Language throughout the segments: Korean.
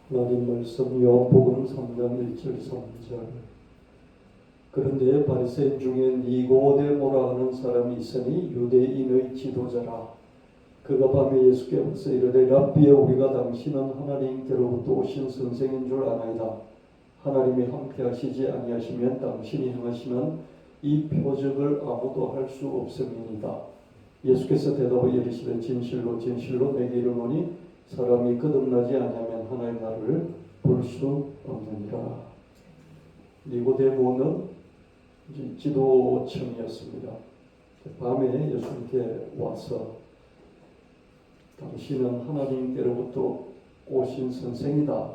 하나님 말씀 요한복음 3장 1절 3절. 그런데 바리새인 중에 니고데모라 하는 사람이 있으니 유대인의 지도자라. 그가 밤에 예수께 와서 이르되 랍비여, 우리가 당신은 하나님께로부터 오신 선생인 줄 아나이다. 하나님이 함께 하시지 아니하시면 당신이 행하시는 이 표적을 아무도 할 수 없음이니이다. 예수께서 대답하여 이르시되 진실로 진실로 내게 이르노니 사람이 거듭나지 아니하면 하나님 나라를 볼 수 없느니라. 니고데모는 지도층이었습니다. 밤에 예수님께 와서 당신은 하나님께로부터 오신 선생이다.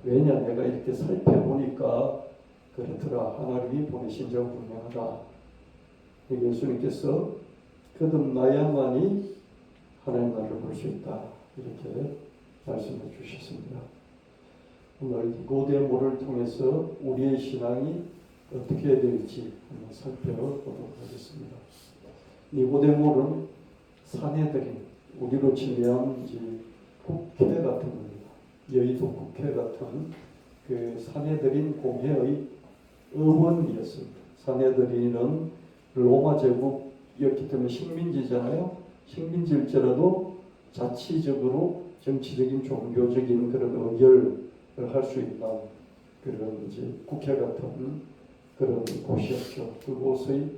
왜냐, 내가 이렇게 살펴보니까 그렇더라. 하나님이 보내신 점 분명하다. 예수님께서 거듭나야만이 하나님 나라를 볼 수 있다. 이렇게 말씀해 주셨습니다. 오늘 니고데모를 통해서 우리의 신앙이 어떻게 될지 한번 살펴보도록 하겠습니다. 니고데모는 사내들인, 우리로 치면 국회 같은 겁니다. 여의도 국회 같은 그 사내들인 공회의 의원이었습니다. 사내들인은 로마 제국이었기 때문에 식민지잖아요. 식민지일지라도 자치적으로 정치적인 종교적인 그런 의결을 할 수 있는 그런 국회 같은 그런 곳이었죠. 그곳의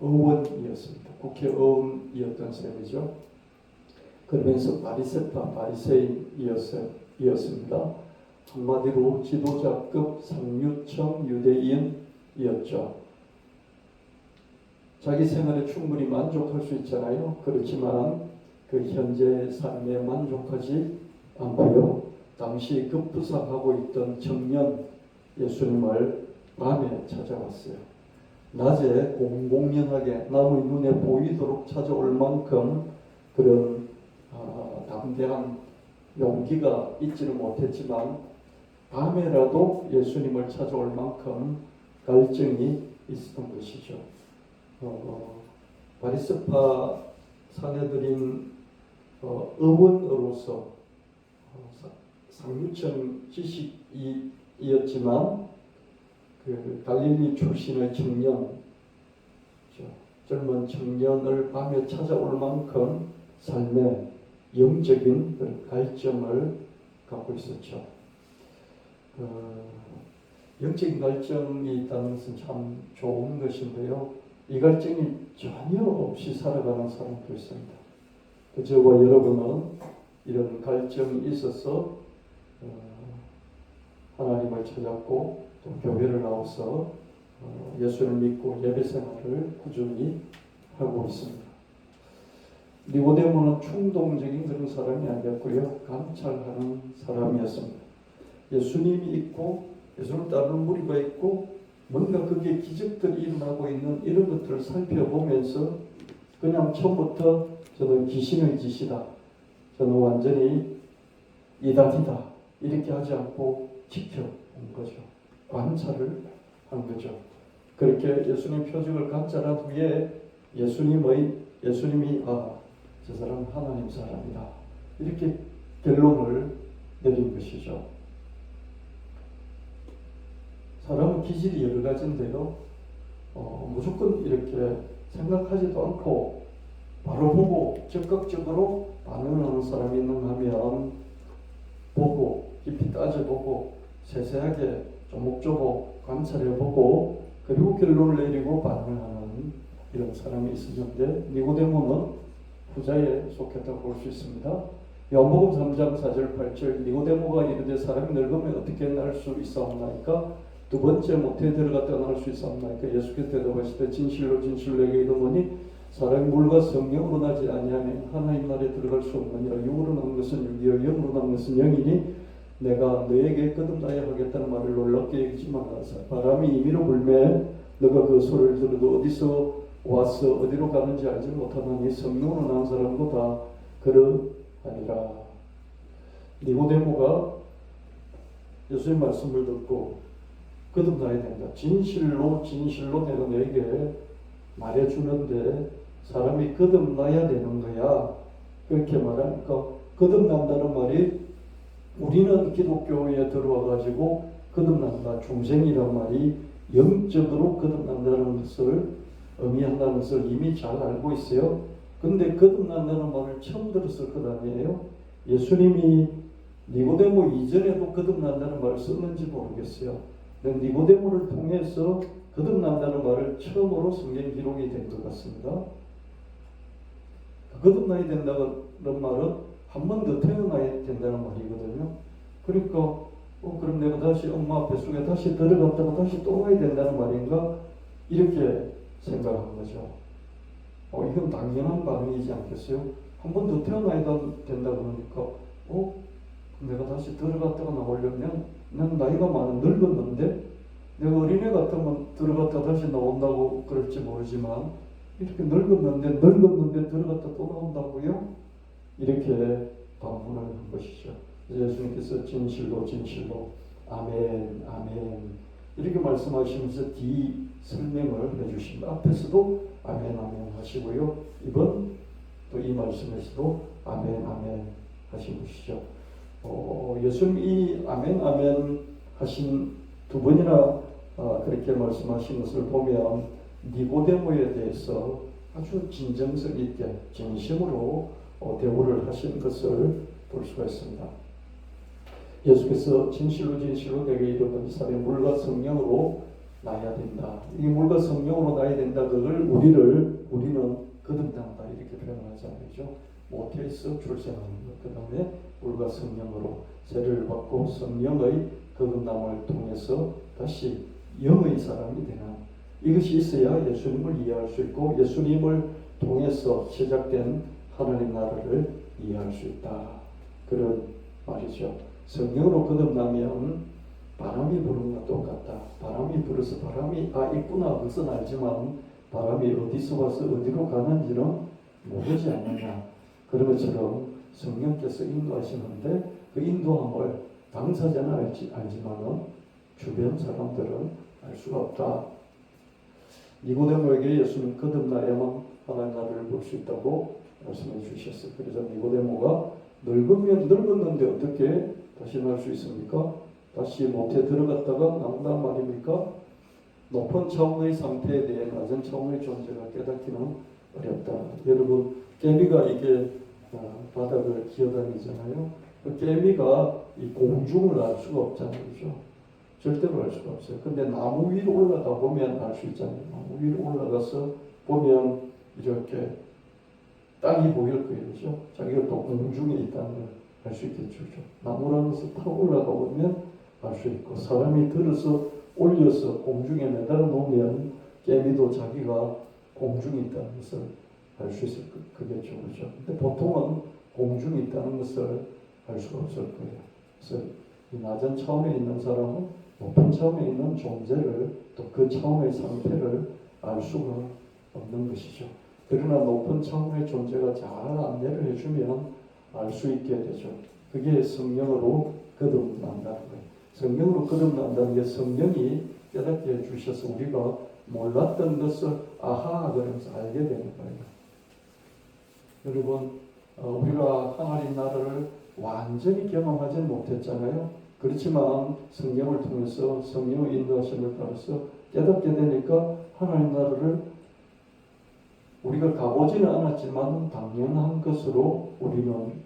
의원이었습니다. 국회의원이었던 셈이죠. 그러면서 바리새인이었습니다. 한마디로 지도자급 상류층 유대인이었죠. 자기 생활에 충분히 만족할 수 있잖아요. 그렇지만 그 현재 삶에 만족하지 않고요. 당시 급부상하고 있던 청년 예수님을 밤에 찾아왔어요. 낮에 공공연하게 남의 눈에 보이도록 찾아올 만큼 그런 담대한 용기가 있지는 못했지만 밤에라도 예수님을 찾아올 만큼 갈증이 있었던 것이죠. 바리새파 사내들인 의원으로서 상류층 지식이었지만 그 갈릴리 출신의 청년, 젊은 청년을 밤에 찾아올 만큼 삶에 영적인 갈증을 갖고 있었죠. 영적인 갈증이 있다는 것은 참 좋은 것인데요. 이 갈증이 전혀 없이 살아가는 사람도 있습니다. 저와 여러분은 이런 갈증이 있어서 하나님을 찾았고 또 교회를 나와서 예수를 믿고 예배 생활을 꾸준히 하고 있습니다. 니고데모는 충동적인 그런 사람이 아니었고요. 감찰하는 사람이었습니다. 예수님이 있고 예수를 따르는 무리가 있고 뭔가 그게 기적들이 일어나고 있는 이런 것들을 살펴보면서 그냥 처음부터 저는 귀신의 짓이다, 저는 완전히 이단이다 이렇게 하지 않고 지켜본 거죠. 관찰을 한 거죠. 그렇게 예수님 표적을 관찰한 후에 예수님이 저 사람은 하나님 사람이다 이렇게 결론을 내린 것이죠. 사람은 기질이 여러 가지인데요. 무조건 이렇게 생각하지도 않고 바로 보고 적극적으로 반응하는 사람이 있는가 하면 보고 깊이 따져보고 세세하게 조목조목 관찰해보고 그리고 결론을 내리고 반응을 하는 이런 사람이 있었는데 니고데모는 후자에 속했다고 볼 수 있습니다. 요한복음 3장 4절 8절 니고데모가 이르되 사람이 늙으면 어떻게 날 수 있사옵나이까? 두 번째 모태에 들어갔다 나올 수 있사옵나이까? 예수께서 대답하시되 진실로 진실로 내게 이르노니 사람이 물과 성령으로 나지 아니하면 하나님 나라에 들어갈 수 없느니라. 육으로 난 것은 육이요 영으로 난 것은 영이니 내가 너에게 거듭나야 하겠다는 말을 놀랍게 여기지 말라. 바람이 임의로 불매 너가 그 소리를 들어도 어디서 와서 어디로 가는지 알지 못하나니 성령으로 난 사람도 다 그러하니라. 니고데모가 예수의 말씀을 듣고 거듭나야 된다. 진실로 진실로 내가 너에게 말해주는데 사람이 거듭나야 되는 거야. 그렇게 말하니까 거듭난다는 말이 우리는 기독교에 들어와 가지고 거듭난다, 중생이란 말이 영적으로 거듭난다는 것을 의미한다는 것을 이미 잘 알고 있어요. 근데 거듭난다는 말을 처음 들었을 것 아니에요? 예수님이 니고데모 이전에도 거듭난다는 말을 썼는지 모르겠어요. 근데 니고데모를 통해서 거듭난다는 말을 처음으로 성경 기록이 된 것 같습니다. 거듭나야 된다는 말은 한 번 더 태어나야 된다는 말이거든요. 그러니까 그럼 내가 다시 엄마 뱃속에 다시 들어갔다가 다시 또 와야 된다는 말인가? 이렇게 생각한 거죠. 이건 당연한 반응이지 않겠어요? 한 번 더 태어나야 된다 그러니까 내가 다시 들어갔다가 나오려면 난 나이가 많은 늙었는데 내가 어린애 같으면 들어갔다 다시 나온다고 그럴지 모르지만 이렇게 늙었는데 들어갔다 또 나온다고요? 이렇게 반문을 한 것이죠. 예수님께서 진실로 아멘 이렇게 말씀하시면서 뒤 설명을 해주십니다. 앞에서도 아멘 하시고요. 이번 또 이 말씀에서도 아멘 하신 것이죠. 예수님 이 아멘 하신 두 번이나 그렇게 말씀하신 것을 보면 니고데모에 대해서 아주 진정성 있게 진심으로 대우를 하신 것을 볼 수가 있습니다. 예수께서 진실로 내게 이르거니 사람이 물과 성령으로 나야 된다. 이 물과 성령으로 나야 된다. 그걸 우리는 거듭난다 이렇게 표현하잖아요. 모태에서 출생하는 것. 그 다음에 물과 성령으로 세례를 받고 성령의 거듭남을 통해서 다시 영의 사람이 되는 이것이 있어야 예수님을 이해할 수 있고 예수님을 통해서 시작된 하나님 나라를 이해할 수 있다. 그런 말이죠. 성령으로 거듭나면 바람이 부는 것과 똑같다. 바람이 불어서 바람이 있구나 그것은 알지만 바람이 어디서 와서 어디로 가는지는 모르지 않느냐. 그런 것처럼 성령께서 인도하시는데 그 인도함을 당사자는 알지만 주변 사람들은 알 수가 없다. 니고데모에게 예수님 거듭나야만 하나님 나라를 볼 수 있다고 말씀해 주셨어요. 그래서 니고데모가 늙었는데 어떻게 다시 날 수 있습니까? 다시 모태에 들어갔다가 나온단 말입니까? 높은 차원의 상태에 대해 낮은 차원의 존재가 깨닫기는 어렵다. 여러분 개미가 이게 바닥을 기어다니잖아요. 그 개미가 이 공중을 알 수가 없잖아요. 그렇죠? 절대로 알 수가 없어요. 근데 나무 위로 올라가 보면 알 수 있잖아요. 나무 위로 올라가서 보면 이렇게 땅이 보일 거예요. 그렇죠? 자기가 또 공중에 있다는 걸 알 수 있겠죠. 그렇죠? 나무라는 것을 타고 올라가 보면 알 수 있고 사람이 들어서 올려서 공중에 매달아 놓으면 개미도 자기가 공중에 있다는 것을 알 수 있을 거겠죠. 그렇죠? 근데 보통은 공중에 있다는 것을 알 수가 없을 거예요. 그래서 이 낮은 차원에 있는 사람은 높은 차원에 있는 존재를 또 그 차원의 상태를 알 수가 없는 것이죠. 그러나 높은 차원의 존재가 잘 안내를 해주면 알 수 있게 되죠. 그게 성령으로 거듭난다는 거예요. 성령으로 거듭난다는 게 성령이 깨닫게 해주셔서 우리가 몰랐던 것을 아하 그러면서 알게 되는 거예요. 여러분 우리가 하나님 나라를 완전히 경험하지는 못했잖아요. 그렇지만 성령을 통해서 성령의 인도하심을 따라서 깨닫게 되니까 하나님 나라를 우리가 가보지는 않았지만 당연한 것으로 우리는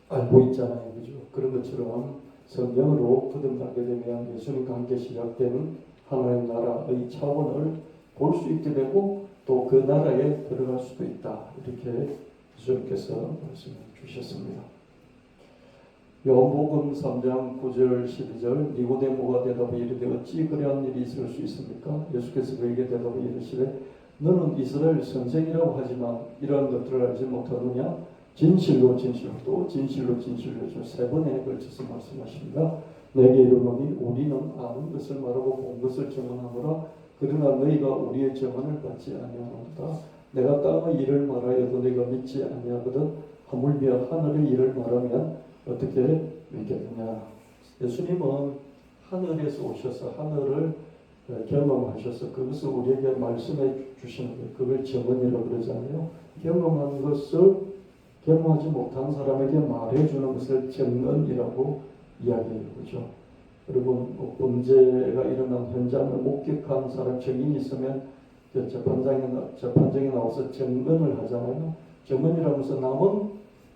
알고 있잖아요. 그죠? 그런 것처럼 성령으로 거듭나게 되면 예수님과 함께 시작된 하나님 나라의 차원을 볼 수 있게 되고 또 그 나라에 들어갈 수도 있다. 이렇게 주님께서 말씀해 주셨습니다. 요한복음 3장 9절 12절 니고데모가 대답하여 이르되 어찌 그러한 일이 있을 수 있습니까? 예수께서 그에게 대답하여 이르시되 너는 이스라엘 선생이라고 하지만 이러한 것들을 알지 못하느냐? 진실로 또 진실로 세 번에 걸쳐서 말씀하십니다. 내게 이르노니 우리는 아는 것을 말하고 본 것을 증언하노라. 그러나 너희가 우리의 증언을 받지 아니하노라. 내가 땅의 일을 말하여도 너희가 믿지 아니하거든 하물며 하늘의 일을 말하면 어떻게 믿겠느냐. 예수님은 하늘에서 오셔서 하늘을 경험하셔서 그것을 우리에게 말씀해 주시는 거예요. 그걸 증언이라고 그러잖아요. 경험한 것을 경험하지 못한 사람에게 말해주는 것을 증언이라고 이야기해요. 그죠? 그리고 범죄가 일어난 현장을 목격한 사람 증인이 있으면 재판장에 나와서 증언을 하잖아요. 증언이라면서 남은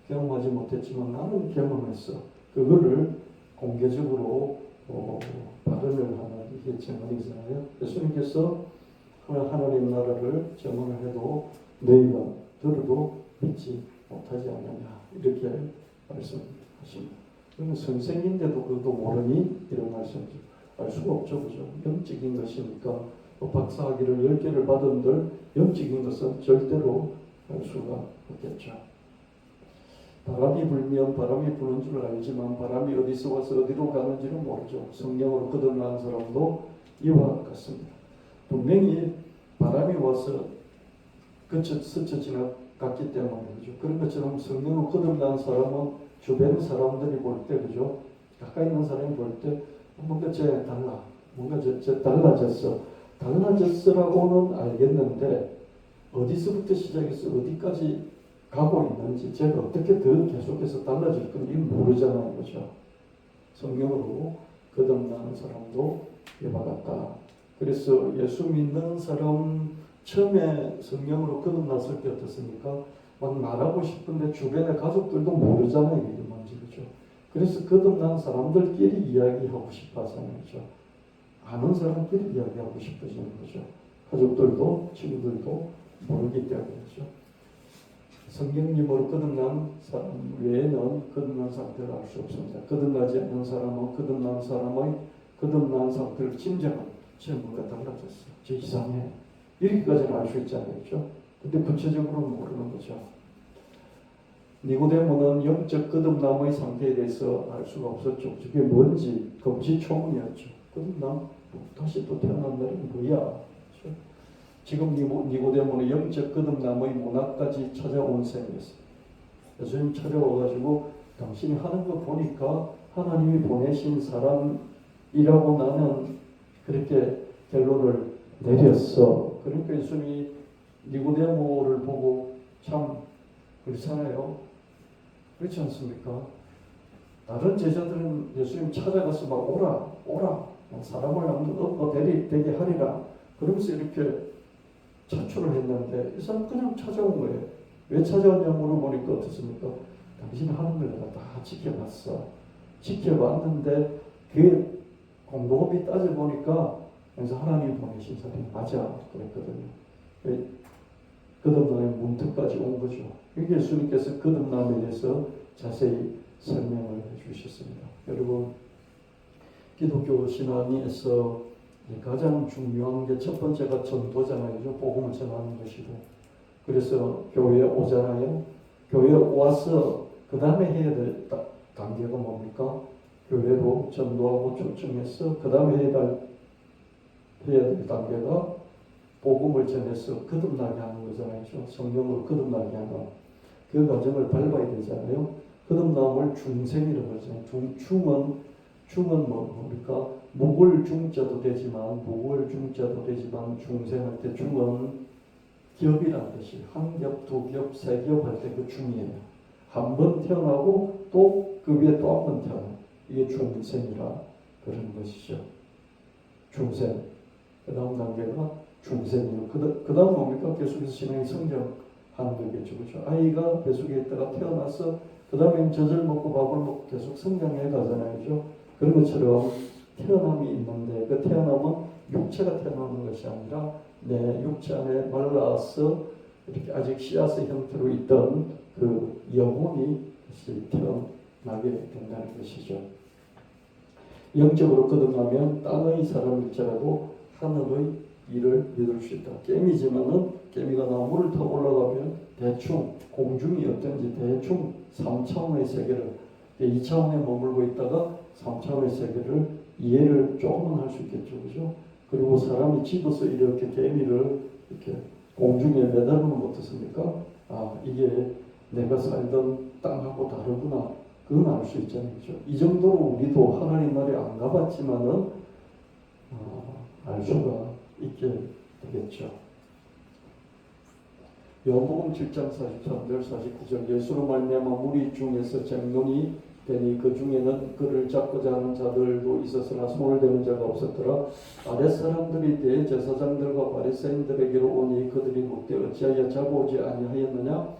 경험하지 못했지만 나는 경험했어. 그거를 공개적으로 발언을 하는 이게 증언이잖아요. 예수님께서 하나님 나라를 증언을 해도 너희가 들어도 믿지 못하지 않느냐 이렇게 말씀하십니다. 그러면 선생인데도 그것도 모르니 이런 말씀이죠. 알 수가 없죠. 그죠? 영적인 것이니까 박사학위를 10개를 받은들 영적인 것은 절대로 알 수가 없겠죠. 바람이 불면 바람이 부는 줄 알지만 바람이 어디서 와서 어디로 가는지는 모르죠. 성령으로 거듭난 사람도 이와 같습니다. 분명히 바람이 와서 스쳐 지나갔기 때문에 그죠. 그런 것처럼 성령으로 거듭난 사람은 주변 사람들이 볼 때 그죠. 가까이 있는 사람이 볼 때 뭔가 쟤 달라. 뭔가 쟤 달라졌어. 달라졌어라고는 알겠는데 어디서부터 시작해서 어디까지 가고 있는지 제가 어떻게 더 계속해서 달라질 건지 모르잖아요. 그죠. 성령으로 거듭나는 사람도 이와 같다. 그래서 예수 믿는 사람 처음에 성령으로 거듭났을 때 어떻습니까? 막 말하고 싶은데 주변의 가족들도 모르잖아요. 이게 뭔지. 그죠. 그래서 거듭난 사람들끼리 이야기하고 싶어 하잖아요. 그죠. 아는 사람끼리 이야기하고 싶어지는 거죠. 가족들도 친구들도 모르기 때문에 그죠. 성령님으로 거듭난 사람 외에는 거듭난 상태를 알 수 없습니다. 거듭나지 않는 사람은 거듭난 상태를 짐작하고 쟤 뭔가 달라졌어. 쟤 이상해. 이렇게까지는 알 수 있잖아요. 그죠? 근데 구체적으로는 모르는 거죠. 니고데모는 영적 거듭남의 상태에 대해서 알 수가 없었죠. 그게 뭔지 검지초문이었죠. 거듭남? 다시 또 태어난다는 뭐야? 그렇죠? 지금 니고데모는 영적 거듭남의 문화까지 찾아온 셈이었어요. 예수님 찾아와가지고 당신이 하는 거 보니까 하나님이 보내신 사람이라고 나는 그렇게 결론을 내렸어. 그러니까 예수님이 니고데모를 보고 참 그렇잖아요. 그렇지 않습니까? 다른 제자들은 예수님 찾아가서 막 오라 사람을 남는 되게 하리라 그러면서 이렇게 차출을 했는데 이 사람 그냥 찾아온 거예요. 왜 찾아왔냐 물어보니까 어떻습니까? 당신이 하는 걸 내가 다 지켜봤는데 그 곰곰이 따져보니까 그래서 하나님이 보내신 사람이 맞아 그랬거든요. 거듭남의 문턱까지 온 거죠. 이게 예수님께서 거듭남에 대해서 자세히 설명을 해주셨습니다. 여러분 기독교 신앙에서 가장 중요한 게 첫 번째가 전도잖아요. 복음을 전하는 것이고 그래서 교회에 오잖아요. 교회에 와서 그 다음에 해야 될 단계가 뭡니까? 교회로 전도하고 초청해서 그 다음에 해야 될 단계가 복음을 전해서 거듭나게 하는 거잖아요. 성령으로 거듭나게 하는 그 과정을 밟아야 되잖아요. 거듭남을 중생이라고 하잖아요. 중은 뭡니까? 묵을 중자도 되지만 중생할 때 중은 겹이라는 뜻이에요. 한 겹, 두 겹, 세 겹 할 때 그 중이에요. 한 번 태어나고 또 그 위에 또 한 번 태어나. 이게 중생이라 그런 것이죠. 중생. 그 다음 단계가 중생이요. 그 다음 뭡니까? 계속해서 신앙이 성장하는 거겠죠. 그렇죠? 아이가 뱃속에 있다가 태어나서 그 다음에 젖을 먹고 밥을 먹고 계속 성장해 가잖아요. 그렇죠? 그런 것처럼 태어남이 있는데 그 태어남은 육체가 태어나는 것이 아니라 내 육체 안에 말라서 이렇게 아직 씨앗의 형태로 있던 그 영혼이 다시 태어나게 된다는 것이죠. 영적으로 거듭나면 땅의 사람일지라도 하늘의 일을 믿을 수 있다. 개미지만은 개미가 나무를 타고 올라가면 대충 공중이 어떤지 대충 3차원의 세계를 2차원에 머물고 있다가 3차원의 세계를 이해를 조금은 할 수 있겠죠. 그죠? 그리고 사람이 집어서 이렇게 개미를 이렇게 공중에 매달으면 어떻습니까? 이게 내가 살던 땅하고 다르구나. 그건 알 수 있잖아요. 그죠? 이 정도로 우리도 하나님 나라에 안 가봤지만은 알 수가 있게 되겠죠. 요한복음 7장 43절 49절 예수로 말미암아 무리 중에서 쟁론이 되니 그 중에는 그를 잡고자 하는 자들도 있었으나 손을 대는 자가 없었더라. 아랫사람들이 대제사장들과 바리새인들에게로 오니 그들이 묻되 어찌하여 잡아오지 아니하였느냐.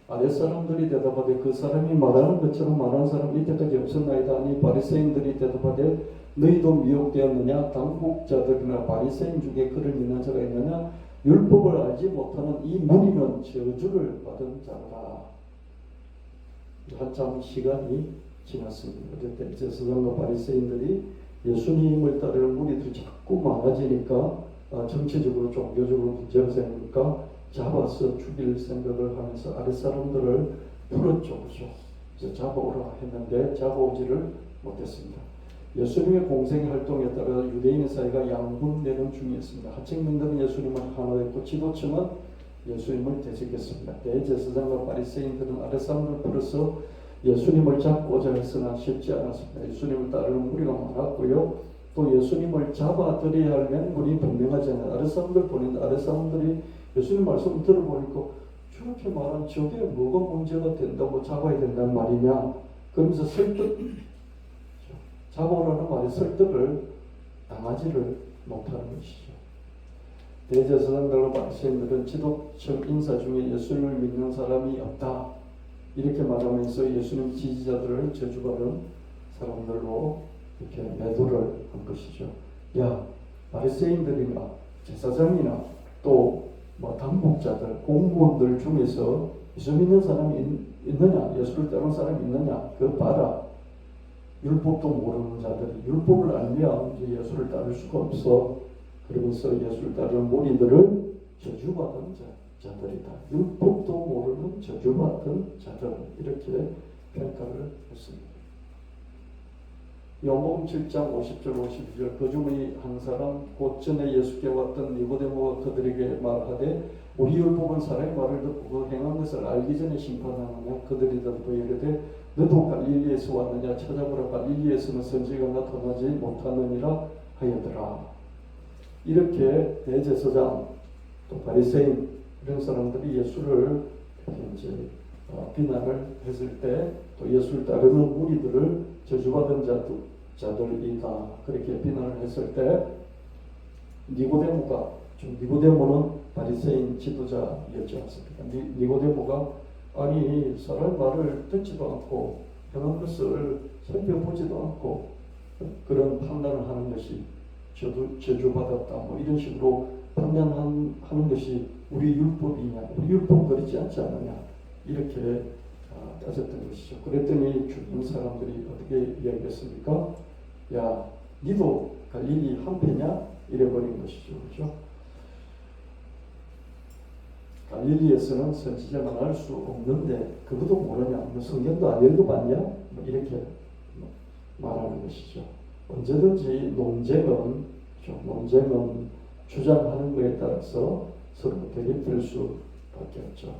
아랫사람들이 대답하되 그 사람이 말하는 것처럼 말하는 사람이 이때까지 없었나이다 하니 바리새인들이 대답하되 너희도 미혹되었느냐. 당국자들이나 바리새인 중에 그를 믿는 자가 있느냐. 율법을 알지 못하는 이 무리는 저주를 받은 자라. 한참 시간이 지났습니다. 그때 제사장과 바리새인들이 예수님을 따르는 무리들이 자꾸 많아지니까 정치적으로 종교적으로 문제가 생기니까 잡아서 죽일 생각을 하면서 아랫사람들을 풀었죠. 그래서 잡아오라 했는데 잡아오지를 못했습니다. 예수님의 공생 활동에 따라 유대인 사이가 양분되는 중이었습니다. 하층민들은 예수님을 하나 했고 지도층은 예수님을 대적했습니다. 대제사장과 바리새인들은 아랫사람들을 풀어서 예수님을 잡고자 했으나 쉽지 않았습니다. 예수님을 따르는 무리가 많았고요. 또 예수님을 잡아들여야 할 명분이 분명하지 않아요. 아랫사람들 보는데 아랫사람들이 예수님 말씀을 들어보니까 저렇게 말한 저게 뭐가 문제가 된다고 잡아야 된다는 말이냐. 그러면서 설득, 잡아오라는 말에 설득을 당하지를 못하는 것이죠. 대제사장들과 바리새인들은 지도층 인사 중에 예수님을 믿는 사람이 없다. 이렇게 말하면서 예수님 지지자들을 저주받은 사람들로 이렇게 매도를 한 것이죠. 야, 바리새인들이나 제사장이나 또 당국자들, 공무원들 중에서 예수 믿는 사람이 있느냐, 예수를 따르는 사람이 있느냐, 그거 봐라. 율법도 모르는 자들이 율법을 알면 이제 예수를 따를 수가 없어. 그러면서 예수를 따르는 무리들을 저주받은 자들이다. 율법도 모르는 저주받은 자들, 이렇게 평가를 했습니다. 요한복음 7장 50절 52절 그 중에 한 사람 곧 전에 예수께 왔던 니고데모가 그들에게 말하되 우리 율법은 사람의 말을 듣고 그 행한 것을 알기 전에 심판하느냐. 그들이 대답하여 이르되 너도 갈릴리에서 왔느냐. 찾아보라. 갈릴리에서는 선지자가 나타나지 못하느니라 하였더라. 이렇게 대제사장 또 바리새인 이런 사람들이 예수를 이제 비난을 했을 때 또 예수를 따르는 무리들을 저주받은 자들이다. 그렇게 비난을 했을 때 니고데모는 바리새인 지도자였지 않습니까? 니고데모가 아니 사람의 말을 듣지도 않고 행한 것을 살펴보지도 않고 그런 판단을 하는 것이 저주받았다. 뭐 이런 식으로 판단하는 것이 우리 율법이냐? 우리 율법 그렇지 않지 않느냐? 이렇게 따졌던 것이죠. 그랬더니 주변 사람들이 어떻게 이야기했습니까? 야, 니도 갈릴리 한패냐? 이래버린 것이죠. 그렇죠? 갈릴리에서는 선지자만 알 수 없는데 그것도 모르냐? 성경도 안 읽어봤냐? 이렇게 말하는 것이죠. 언제든지 논쟁은 주장하는 것에 따라서 서로 대립될 수밖에 없죠.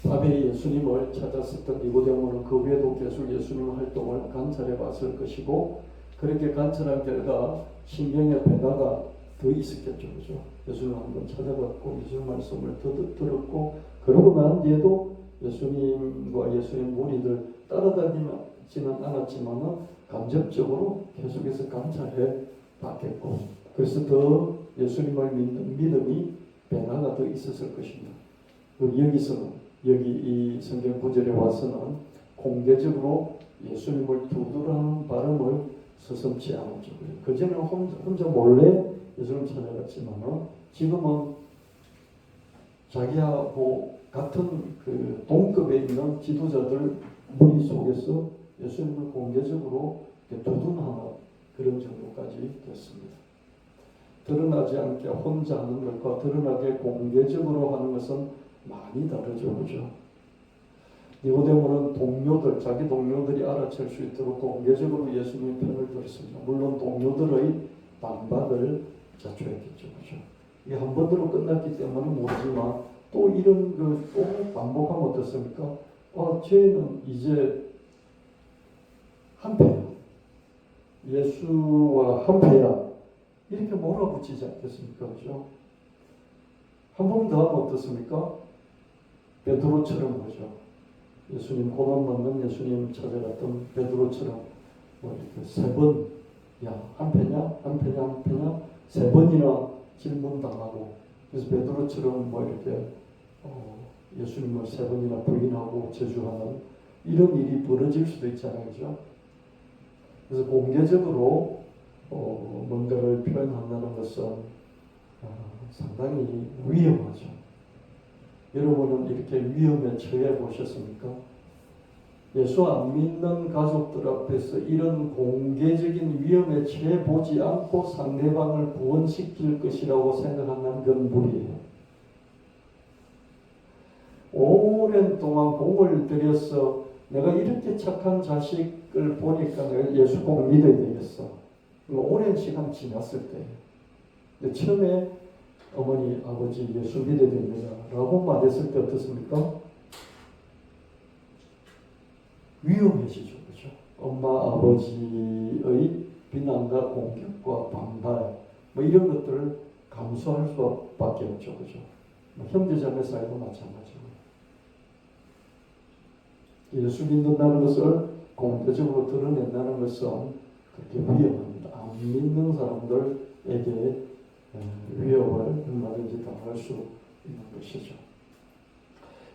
밤에 예수님을 찾았었던 니고데모는 그 외에도 계속 예수님의 활동을 관찰해 봤을 것이고 그렇게 관찰한 결과 신경의 변화가 더 있었겠죠. 그죠? 예수님을 한번 찾아봤고 예수님 말씀을 들었고 그러고 난 뒤에도 예수님과 예수님 무리들 따라다니지는 않았지만은 간접적으로 계속해서 관찰해 봤겠고 그래서 더 예수님을 믿는 믿음이 변화가 더 있었을 것입니다. 여기 이 성경 구절에 와서는 공개적으로 예수님을 두드러는 발음을 서슴지 않았죠. 그전에는 혼자 몰래 예수님을 찾아갔지만 지금은 자기하고 같은 그 동급에 있는 지도자들 무리 속에서 예수님을 공개적으로 두둔하는 그런 정도까지 됐습니다. 드러나지 않게 혼자 하는 것과 드러나게 공개적으로 하는 것은 많이 다르죠. 그죠? 니고데모는 자기 동료들이 알아챌 수 있도록 공개적으로 예수님의 편을 들었습니다. 물론 동료들의 반박을 자초했겠죠. 그죠? 이게 한 번으로 끝났기 때문에 모르지만 또 이런 또 반복하면 어떻습니까? 쟤는 이제 한패야. 예수와 한패야. 이렇게 몰아붙이지 않겠습니까? 그죠? 한 번 더 하면 어떻습니까? 베드로처럼 거죠. 예수님 고난 받는 예수님 찾아갔던 베드로처럼 뭐 이렇게 세 번, 야 한패냐 한패냐 한패냐 세 번이나 질문 당하고, 그래서 베드로처럼 뭐 이렇게 예수님을 세 번이나 부인하고 저주하는 이런 일이 벌어질 수도 있잖아요, 그죠? 그래서 공개적으로 뭔가를 표현한다는 것은 상당히 위험하죠. 여러분은 이렇게 위험에 처해 보셨습니까? 예수 안 믿는 가족들 앞에서 이런 공개적인 위험에 처해 보지 않고 상대방을 구원시킬 것이라고 생각한다면 그건 무리예요. 오랜 동안 공을 들여서 내가 이렇게 착한 자식을 보니까 내가 예수 꼭 믿어야 되겠어. 오랜 시간 지났을 때. 근데 처음에 어머니, 아버지 예수 믿어야 됩니다 라고 말했을 때 어떻습니까? 위험해지죠. 그렇죠? 엄마, 아버지의 비난과 공격과 반발 뭐 이런 것들을 감수할 수밖에 없죠. 그렇죠? 형제자매 사이도 마찬가지고. 예수 믿는다는 것을 공개적으로 드러낸다는 것은 그렇게 위험합니다. 안 믿는 사람들에게 위협을 얼마든지 당할 수 있는 것이죠.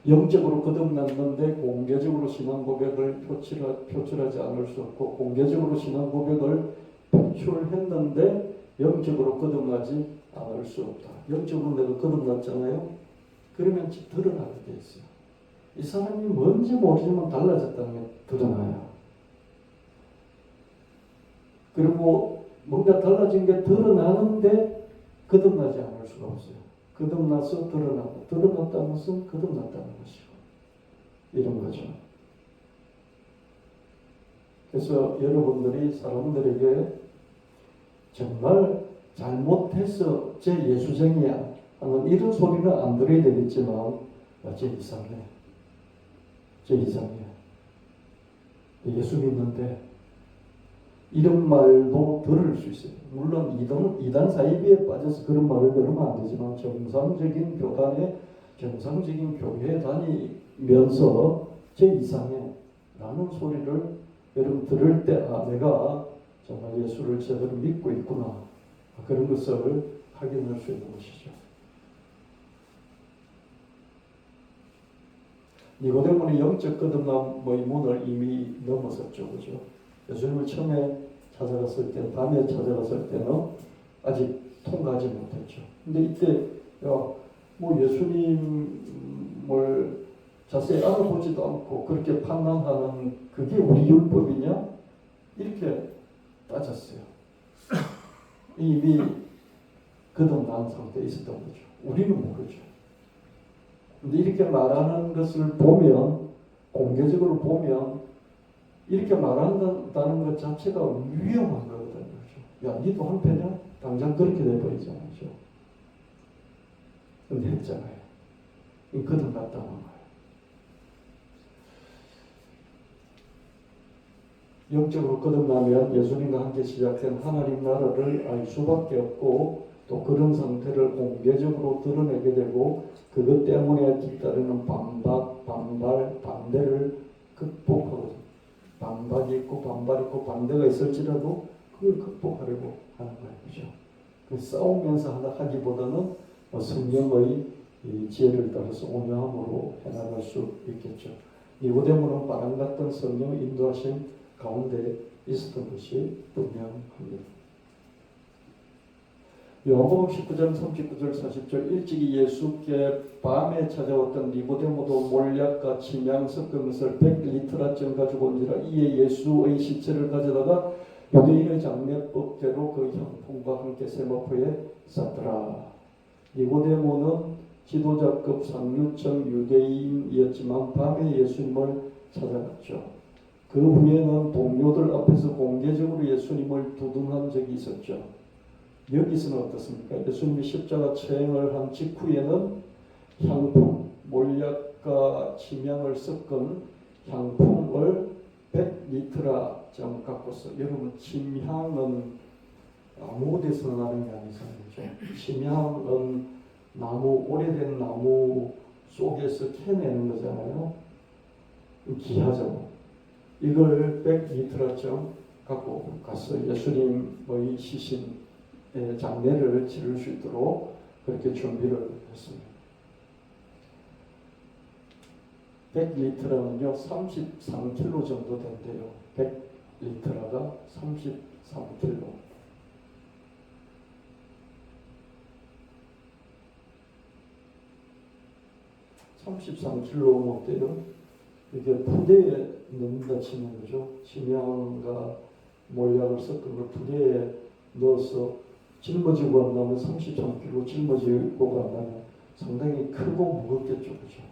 영적으로 거듭났는데 공개적으로 신앙 고백을 표출하지 않을 수 없고, 공개적으로 신앙 고백을 표출했는데 영적으로 거듭나지 않을 수 없다. 영적으로 내가 거듭났잖아요. 그러면 드러나게 돼 있어요. 이 사람이 뭔지 모르지만 달라졌다는 게 드러나요. 그리고 뭔가 달라진 게 드러나는데 거듭나지 않을 수가 없어요. 거듭나서 드러나고, 드러났다는 것은 거듭났다는 것이고, 이런 거죠. 그래서 여러분들이 사람들에게 정말 잘못해서 제 예수쟁이야 하는 이런 소리는 안 들어야 되겠지만, 제 이상해, 제 이상해, 예수 믿는데 이런 말도 들을 수 있어요. 물론 이단 사이비에 빠져서 그런 말을 들으면 안 되지만, 정상적인 교단에, 정상적인 교회에 다니면서 제 이상해 라는 소리를 여러분 들을 때, 내가 정말 예수를 제대로 믿고 있구나, 그런 것을 확인할 수 있는 것이죠. 니고데모는 영적 거듭남의 문을 이미 넘어섰죠. 그죠? 예수님을 처음에 찾아갔을 때, 밤에 찾아갔을 때는 아직 통과하지 못했죠. 근데 이때 뭐 예수님을 자세히 알아보지도 않고 그렇게 판단하는 그게 우리 율법이냐? 이렇게 따졌어요. 이미 거듭난 상태에 있었던 거죠. 우리는 모르죠. 근데 이렇게 말하는 것을 보면, 공개적으로 보면 이렇게 말한다는 것 자체가 위험한 거거든요. 야, 니도 한패냐? 당장 그렇게 돼버리잖아요. 근데 했잖아요. 거듭났다는 거예요. 영적으로 거듭나면 예수님과 함께 시작된 하나님 나라를 알 수밖에 없고, 또 그런 상태를 공개적으로 드러내게 되고, 그것 때문에 뒤따르는 반대를 극복하고, 반박이 있고 반발이 있고 반대가 있을지라도 그걸 극복하려고 하는 거예요. 그죠? 그 싸우면서 하기보다는 성령의 지혜를 따라서 온유함으로 해나갈 수 있겠죠. 니고데모는 바람 같던 성령 인도하심 가운데 있었던 것이 분명합니다. 요한복음 19장 39절 40절, 일찍이 예수께 밤에 찾아왔던 니고데모도 몰약과 침향 섞은 것을 100리터라쯤 가지고 온지라. 이에 예수의 시체를 가져다가 유대인의 장례법대로 그 형통과 함께 세마포에 쌌더라. 니고데모는 지도자급 상류층 유대인이었지만 밤에 예수님을 찾아갔죠. 그 후에는 동료들 앞에서 공개적으로 예수님을 두둔한 적이 있었죠. 여기서는 어떻습니까? 예수님이 십자가 처형을 한 직후에는 향품, 몰약과 침향을 섞은 향품을 100리터라 좀 갖고서, 여러분 침향은 아무 데서나 나는 게 아니잖아요. 침향은 오래된 나무 속에서 캐내는 거잖아요. 귀하죠. 이걸 100리터쯤 갖고 가서 예수님의 시신의 장례를 치를 수 있도록 그렇게 준비를 했습니다. 100리터라면요 33kg 정도 된대요. 100리터가 33kg. (33kg) 어때요? 이게 부대에 넣는다 치는 거죠. 심양과 몰약을 섞은 걸 부대에 넣어서 짊어지고 간다면 33kg 짊어지고 간다면 상당히 크고 무겁겠죠. 그죠?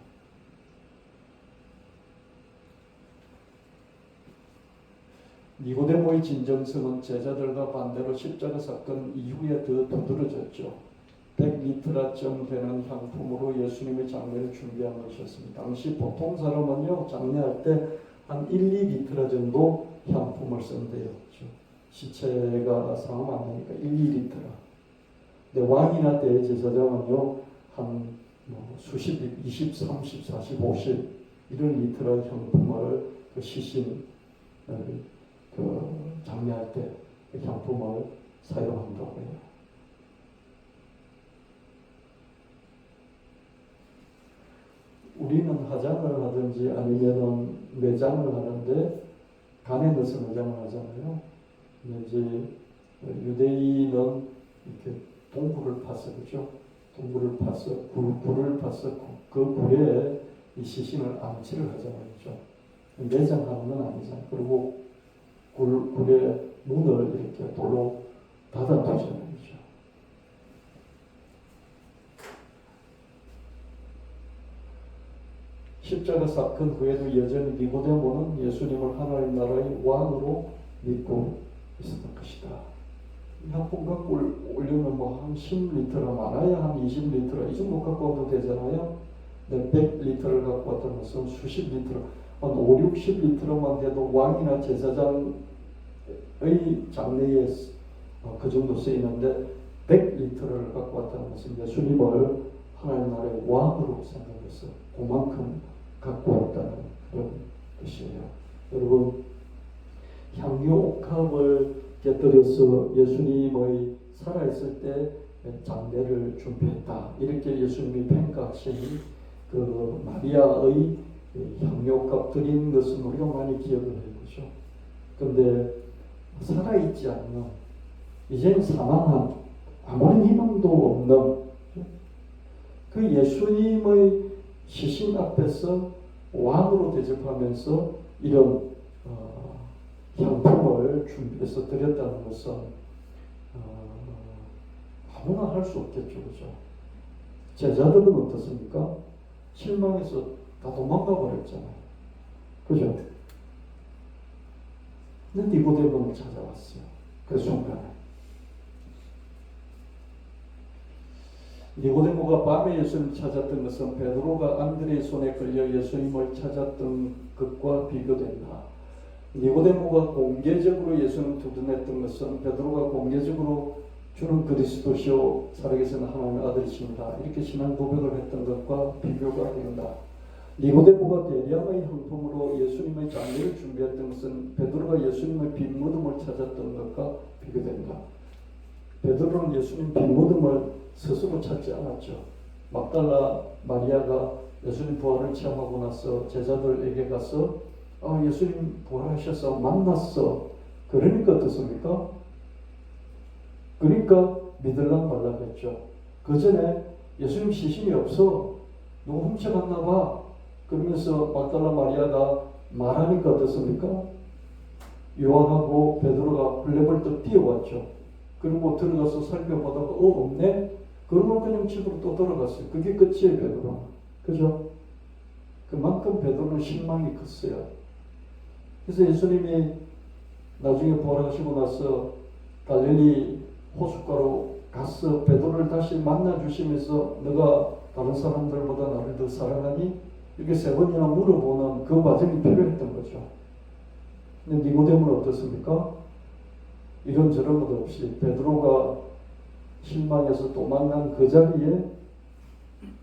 니고데모의 진정성은 제자들과 반대로 십자가 사건 이후에 더 두드러졌죠. 100리터라쯤 되는 향품으로 예수님의 장례를 준비한 것이었습니다. 당시 보통 사람은요 장례할 때 한 1~2리터 정도 향품을 쓴대요. 시체가 상하면 안 되니까 1~2리터. 근데 왕이나 대제사장은요 한 수십, 20, 30, 40, 50 이런 리터의 향품을 그 시신 그 장례할 때 그 향품을 사용한다고 해요. 우리는 화장을 하든지 아니면은 매장을 하는데 간에 넣어서 매장을 하잖아요. 이제 유대인은 이렇게 동굴을 파서 그죠? 동굴을 파서 굴을 파서 그 굴에 이 시신을 안치를 하잖아요, 그죠? 매장하는 건 아니잖아요. 그리고 굴의 문을 이렇게 돌로 닫아두잖아요, 그죠? 십자가 사건 후에도 여전히 니고데모는 예수님을 하나님 나라의 왕으로 믿고 있었던 것이다. 향품 갖고 올려면 한 10리터나 많아야 한 20리터 이 정도 갖고 와도 되잖아요. 근데 100리터를 갖고 왔다는 것은 수십 리터, 한 5, 60리터만 돼도 왕이나 제사장의 장례에 그 정도 쓰이는데 100리터를 갖고 왔다는 것은 예수님을 하나님 나라의 왕으로 생각해서 그만큼 갖고 왔다는 그런 뜻이에요. 여러분, 향유 옥합을 곁들여서 예수님의 살아있을 때 장례를 준비했다. 이렇게 예수님이 평가하신 그 마리아의 향유 옥합 드린 것은 우리가 많이 기억을 해보죠. 그런데 살아있지 않는, 이제는 사망한, 아무런 희망도 없는 그 예수님의 시신 앞에서 왕으로 대접하면서 이런 향품을 준비해서 드렸다는 것은 아무나 할 수 없겠죠, 그죠? 제자들은 어떻습니까? 실망해서 다 도망가 버렸잖아요, 그죠? 근데 니고데모를 찾아왔어요, 그 순간에. 니고데모가 밤에 예수님을 찾았던 것은 베드로가 안드레의 손에 걸려 예수님을 찾았던 것과 비교된다. 니고데모가 공개적으로 예수님을 두둔했던 것은 베드로가 공개적으로 주는 그리스도시요 살아계신 하나님의 아들이십니다, 이렇게 신앙 고백을 했던 것과 비교가 된다. 니고데모가 대량의 향품으로 예수님의 장례를 준비했던 것은 베드로가 예수님의 빈 무덤을 찾았던 것과 비교된다. 베드로는 예수님 빈 무덤을 스스로 찾지 않았죠. 막달라 마리아가 예수님 부활을 체험하고 나서 제자들에게 가서 예수님 부활하셔서 만났어. 그러니까 어떻습니까? 그러니까 믿을랑 말랑 했죠. 그 전에 예수님 시신이 없어. 누구 훔쳐갔나 봐. 그러면서 막달라 마리아가 말하니까 어떻습니까? 요한하고 베드로가 벌레벌떡 뛰어왔죠. 그리고 들어가서 살펴보다가 없네? 그러면 그냥 집으로 또 돌아갔어요. 그게 끝이에요, 베드로. 그죠? 그만큼 베드로는 실망이 컸어요. 그래서 예수님이 나중에 부활하시고 나서 갈릴리 호숫가로 가서 베드로를 다시 만나주시면서 너가 다른 사람들보다 나를 더 사랑하니? 이렇게 3번이나 물어보는 그 과정이 필요했던 거죠. 근데 니고데모는 어떻습니까? 이런저런 것 없이 베드로가 실망해서 도망간 그 자리에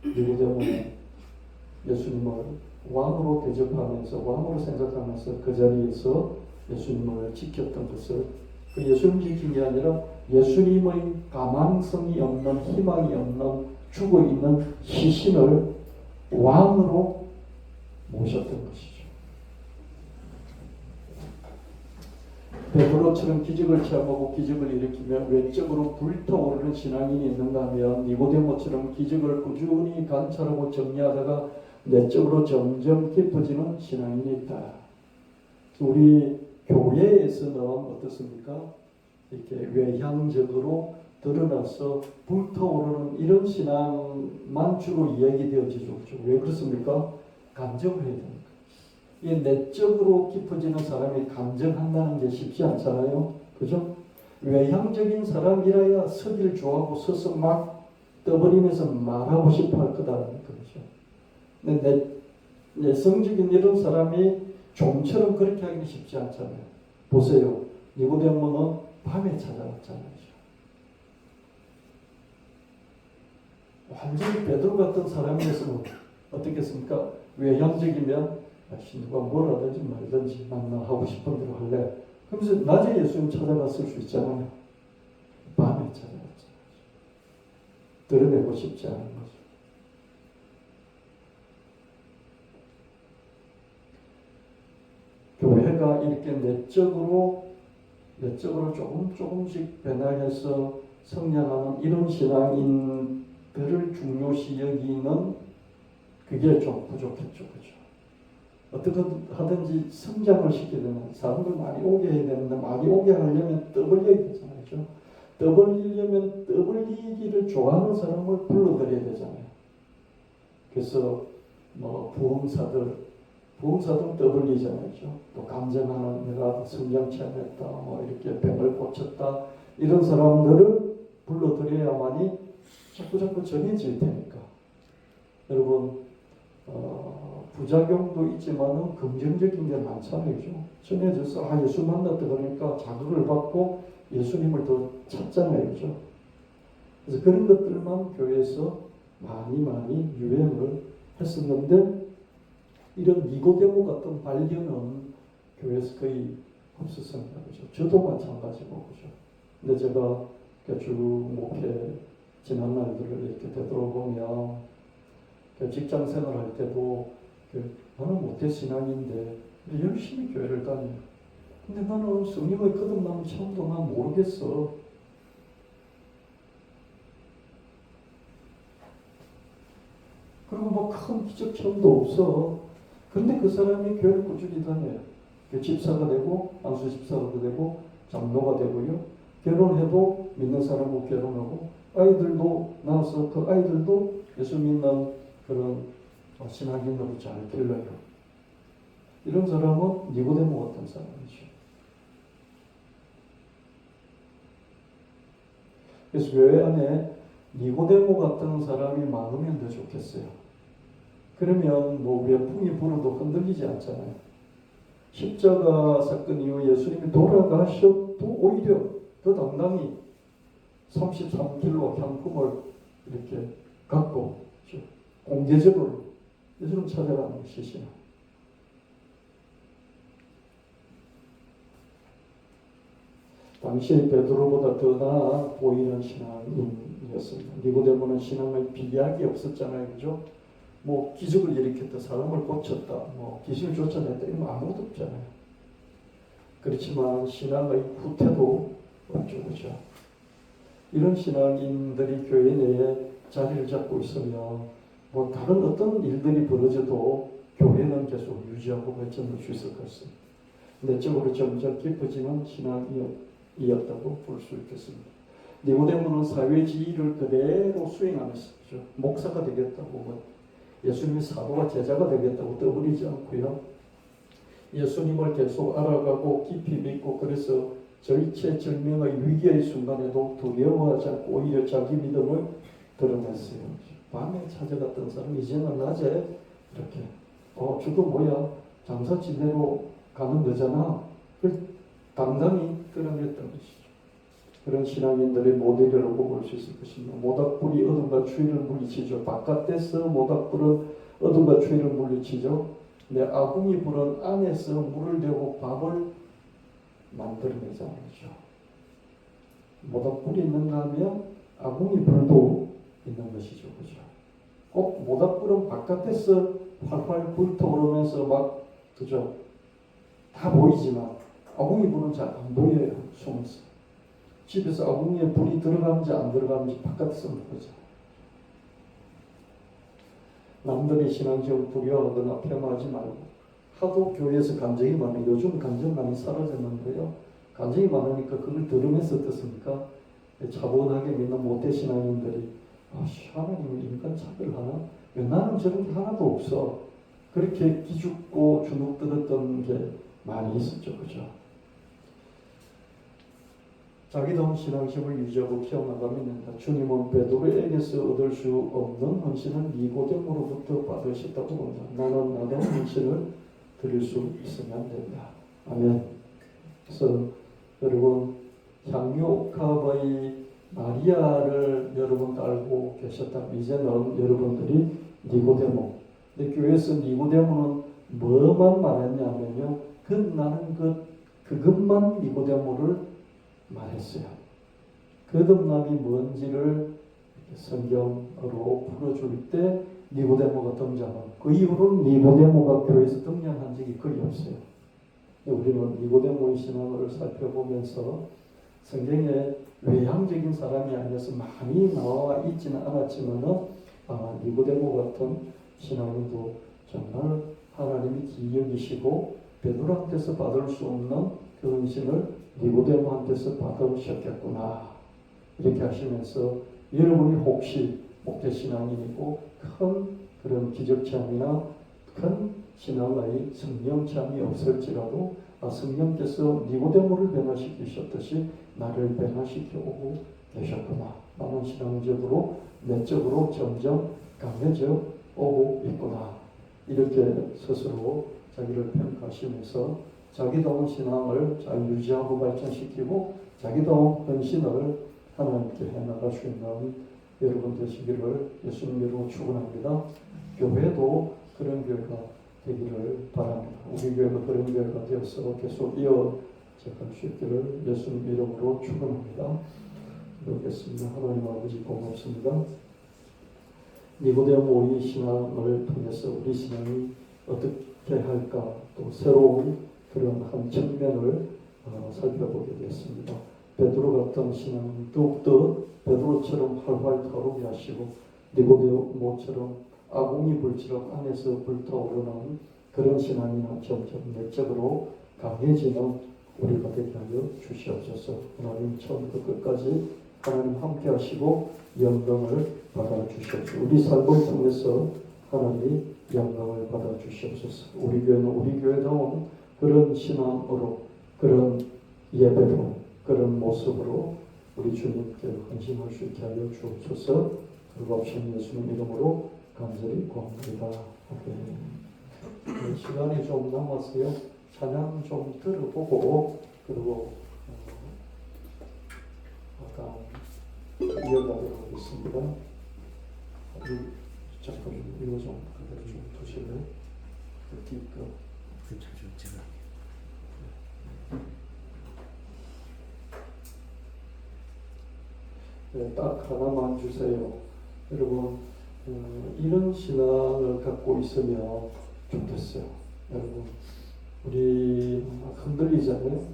니고데모는 예수님을 왕으로 대접하면서 왕으로 생각하면서 그 자리에서 예수님을 지켰던 것을 그 예수님 지킨 게 아니라 예수님의 가망성이 없는 희망이 없는 죽어있는 시신을 왕으로 모셨던 것이죠. 베드로처럼 기적을 체험하고 기적을 일으키며 외적으로 불타오르는 신앙인이 있는가 하면 니고데모처럼 기적을 꾸준히 관찰하고 정리하다가 내적으로 점점 깊어지는 신앙인이 있다. 우리 교회에서는 어떻습니까? 이렇게 외향적으로 드러나서 불타오르는 이런 신앙만 주로 이야기되어지죠. 왜 그렇습니까? 감정을 해야 되니까. 이 내적으로 깊어지는 사람이 감정한다는 게 쉽지 않잖아요. 그죠? 외향적인 사람이라야 서기를 좋아하고 서서 막 떠버리면서 말하고 싶어 할 거다라는 거죠. 근데 내성적인 이런 사람이 좀처럼 그렇게 하기는 쉽지 않잖아요. 보세요. 니고데모는 밤에 찾아왔잖아요. 완전히 베드로 같은 사람이었으면 어떻겠습니까? 외향적이면 누가 뭐라든지 말든지 난 하고 싶은 대로 할래. 그러면서 낮에 예수님 찾아갔을 수 있잖아요. 밤에 찾아갔잖아요. 드러내고 싶지 않은 거죠. 교회가 이렇게 내적으로 조금씩 변화해서 성장하는 이런 신앙인들을 중요시 여기는 그게 좀 부족했죠. 그죠? 어떻게 하든지 성장을 시켜야 되는 사람들 많이 오게 해야 되는데 많이 오게 하려면 떠벌려야 되잖아요. 그죠? 떠벌리려면 떠벌리기를 좋아하는 사람을 불러들여야 되잖아요. 그래서 뭐 부흥사들 떠벌리잖아요. 또 감정하는 내가 성령 체험했다, 뭐 이렇게 병을 고쳤다 이런 사람들을 불러들여야만이 자꾸 전해질 테니까. 여러분 부작용도 있지만은 긍정적인 게 많잖아요. 전해져서 예수 만났다 그러니까 자극을 받고 예수님을 더 찾잖아요. 그죠? 그래서 그런 것들만 교회에서 많이 유행을 했었는데 이런 니고데모 같은 발견은 교회에서 거의 없었습니다. 그죠? 저도 마찬가지고, 그죠? 근데 제가 쭉 목회 지난 날들을 이렇게 되돌아보면 직장 생활할 때도 나는 모태 신앙인데 열심히 교회를 다녀요. 근데 나는 성령의 거듭남을 처음도 난 모르겠어. 그리고 뭐 큰 기적 체험도 없어. 그런데 그 사람이 교회를 꾸준히 다녀요. 집사가 되고 안수 집사가 되고 장로가 되고요. 결혼해도 믿는 사람하고 결혼하고 아이들도 낳아서 그 아이들도 예수 믿는 그런 신앙인으로 잘 길러요. 이런 사람은 니고데모 같은 사람이죠. 그래서 교회 안에 니고데모 같은 사람이 많으면 더 좋겠어요. 그러면 뭐 외풍이 불어도 흔들리지 않잖아요. 십자가 사건 이후 예수님이 돌아가셔도 오히려 더 당당히 33kg 향품을 이렇게 갖고 공개적으로 예수님 찾아가는 것이시나. 당시 베드로보다 더 나아 보이는 신앙인이었습니다. 니고데모는 신앙의 비약이 없었잖아요. 그죠? 뭐 기적을 일으켰다, 사람을 고쳤다, 뭐 귀신을 쫓아냈다 이런 거 아무것도 없잖아요. 그렇지만 신앙의 후퇴도 없죠. 그죠? 이런 신앙인들이 교회 내에 자리를 잡고 있으면 뭐 다른 어떤 일들이 벌어져도 교회는 계속 유지하고 발전할 수 있을 것입니다. 내적으로 점점 깊어지는 신앙이었다고 볼 수 있겠습니다. 니고데모는 사회 지위를 그대로 수행하면서 그죠? 목사가 되겠다고 예수님의 사도가 제자가 되겠다고 떠버리지 않고요. 예수님을 계속 알아가고 깊이 믿고 그래서 절체절명의 위기의 순간에도 두려워하지 않고 오히려 자기 믿음을 드러냈어요. 밤에 찾아갔던 사람 이제는 낮에 이렇게 저거 뭐야 장사 지대로 가는 거잖아. 당당히 드러냈던 것이죠. 그런 신앙인들의 모델이라고 볼 수 있을 것입니다. 모닥불이 어둠과 추위를 물리치죠. 바깥에서 모닥불은 어둠과 추위를 물리치죠. 근데 아궁이 불은 안에서 물을 대고 밥을 만들어내잖아요. 모닥불이 있는가 하면 아궁이 불도 있는 것이죠. 그죠? 꼭 모닥불은 바깥에서 활활 불타오르면서 막, 그죠? 다 보이지만 아궁이 불은 잘 안 보여요. 숨어서. 집에서 아궁이에 불이 들어가는지 안 들어가는지 바깥에서 보죠. 남들의 신앙적 두려워하거나 폄하하지 말고, 하도 교회에서 간증이 많아요. 요즘 간증 많이 사라졌는데요. 간증이 많으니까 그걸 들으면서 어떻습니까? 차분하게 믿는 모태 신앙인들이 하나님은 인간 차별하나? 왜 나는 저런 게 하나도 없어? 그렇게 기죽고 주눅들었던 게 많이 있었죠. 그죠? 자기다운 신앙심을 유지하고 키워나가면 된다. 주님은 베드로에게서 얻을 수 없는 헌신을 니고데모로부터 받으셨다고 본다. 나는 나다운 헌신을 드릴 수 있으면 된다. 아멘. 그래서 여러분, 향유옥합의 마리아를 여러분 알고 계셨다면 이제는 여러분들이 니고데모. 근데 교회에서 니고데모는 뭐만 말했냐면요. 나는 그것만 니고데모를 말했어요. 거듭남이 뭔지를 성경으로 풀어줄 때 니고데모가 등장하고, 그 이후로는 니고데모가 교회에서 등장한 적이 거의 없어요. 우리는 니고데모의 신앙을 살펴보면서 성경에 외향적인 사람이 아니어서 많이 나와 있지는 않았지만 니고데모 같은 신앙인도 정말 하나님이 기여기시고 베드로한테서 받을 수 없는 그 헌신을 니고데모한테서 받으셨겠구나, 이렇게 하시면서 여러분이 혹시 목회신앙인이고 큰 그런 기적체험이나 큰 신앙의 성령체험이 없을지라도 성령께서 니고데모를 변화시키셨듯이 나를 변화시켜 오고 계셨구나, 나는 신앙적으로 내적으로 점점 강해져 오고 있구나, 이렇게 스스로 자기를 평가하시면서 자기다운 신앙을 잘 유지하고 발전시키고 자기다운 헌신을 하나님께 해나갈 수 있는 여러분 되시기를 예수님 이름으로 축원합니다. 교회도 그런 교회가 되기를 바랍니다. 우리 교회가 그런 교회가 되어서 계속 이어져갈 수 있기를 예수님 이름으로 축원합니다. 그렇겠습니다. 하나님 아버지 고맙습니다. 니고데모의 신앙을 통해서 우리 신앙이 어떻게 할까, 또 새로운 그런 한 측면을 살펴보게 되었습니다. 베드로 같은 신앙 더욱더 베드로처럼 활활 타오르게 하시고 니고데모처럼 아궁이 불처럼 안에서 불타오르는 그런 신앙이나 점점 내적으로 강해지는 우리가 되게 하여 주시옵소서. 하나님 처음부터 끝까지 하나님 함께 하시고 영광을 받아 주시옵소서. 우리 삶을 통해서 하나님 영광을 받아 주시옵소서. 우리 교회는 우리 교회다운 그런 신앙으로, 그런 예배로, 그런 모습으로 우리 주님께 헌신할 수 있게 하여 주옵소서. 그리고 없으신 예수님 이름으로 간절히 구합니다. 시간이 좀 남았어요. 찬양 좀 들어보고 그리고 이어가도록 하겠습니다. 잠깐 이거 좀 두실래요? 괜찮죠, 제가. 네, 딱 하나만 주세요. 여러분, 이런 신앙을 갖고 있으면 좋겠어요. 여러분, 우리 흔들리잖아요.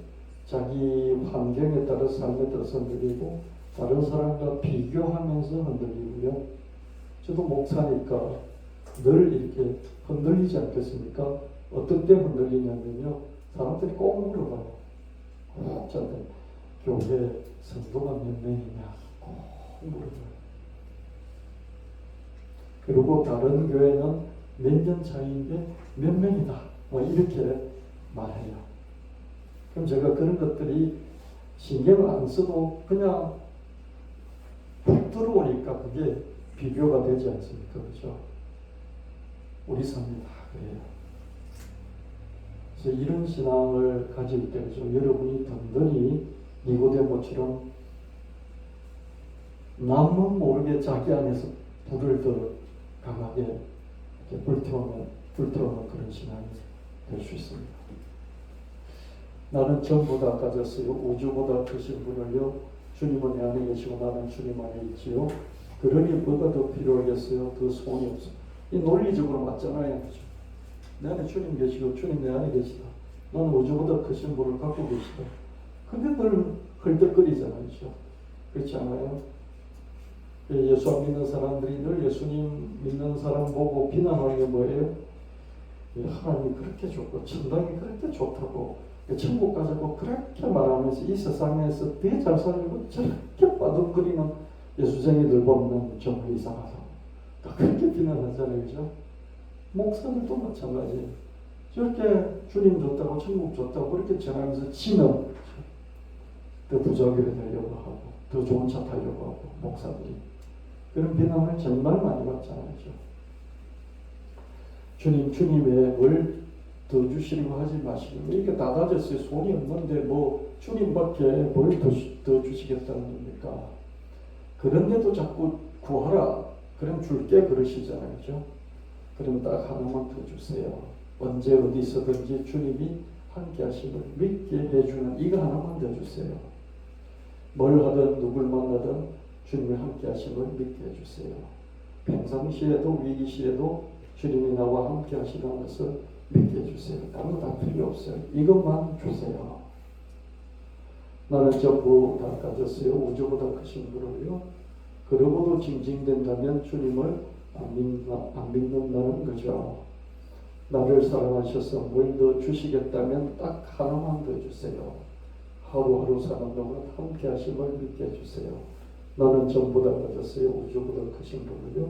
자기 환경에 따라 삶에 따라서 흔들리고 다른 사람과 비교하면서 흔들리고요. 저도 목사니까 늘 이렇게 흔들리지 않겠습니까? 어떤 때 흔들리냐면요. 사람들이 꼭 물어봐요. 저한테 교회 성도가 몇 명이냐 꼭 물어봐요. 그리고 다른 교회는 몇 년 차이인데 몇 명이다 뭐 이렇게 말해요. 그럼 제가 그런 것들이 신경을 안 써도 그냥 훅 들어오니까 그게 비교가 되지 않습니까? 그렇죠? 우리 삶이 다 그래요. 그래서 이런 신앙을 가질 때, 그렇죠? 여러분이 든든히 니고데모처럼 남은 모르게 자기 안에서 불을 더 강하게 이렇게 불태우는 그런 신앙이 될 수 있습니다. 나는 전보다 가졌어요. 우주보다 크신 분을요. 주님은 내 안에 계시고 나는 주님 안에 있지요. 그러니 뭐가 더 필요하겠어요? 더 소원이 없어. 이 논리적으로 맞잖아요. 그죠? 내 안에 주님 계시고 주님 내 안에 계시다. 나는 우주보다 크신 분을 갖고 계시다. 근데 늘 헐떡거리잖아요. 그죠? 그렇지 않아요? 예수 안 믿는 사람들이 늘 예수님 믿는 사람 보고 비난하는 게 뭐예요? 하나님이 그렇게 좋고 천당이 그렇게 좋다고 천국 가자고 그렇게 말하면서 이 세상에서 되게 잘 살고 저렇게 빠둥거리는 예수쟁이들 보면 정말 이상하다. 그렇게 비난하잖아요. 그죠? 목사들도 마찬가지예요. 저렇게 주님 좋다고 천국 좋다고 그렇게 전하면서 지는 더 부자교회 되려고 하고 더 좋은 차 타려고 하고 목사들이 그런 비난을 정말 많이 받잖아요. 그죠? 주님의 뭘 더 주시려고 하지 마시고 이렇게 다 가졌어요. 손이 없는데 뭐 주님밖에 뭘 더 주시겠다는 겁니까? 그런데도 자꾸 구하라. 그럼 줄게 그러시잖아요. 그죠? 그럼 딱 하나만 더 주세요. 언제 어디서든지 주님이 함께 하심을 믿게 해주는 이거 하나만 더 주세요. 뭘 하든 누굴 만나든 주님이 함께 하심을 믿게 해주세요. 평상시에도 위기 시에도 주님이 나와 함께 하시는 것을 믿게 해주세요. 다른 거 다 필요 없어요. 이것만 주세요. 나는 전부 다 가졌어요. 우주보다 크신 분을요. 그러고도 징징댄다면 주님을 안 믿는다는 거죠. 나를 사랑하셔서 뭘 더 주시겠다면 딱 하나만 더 주세요. 하루하루 사는 동안 함께 하심을 믿게 해주세요. 나는 전부 다 가졌어요. 우주보다 크신 분을요.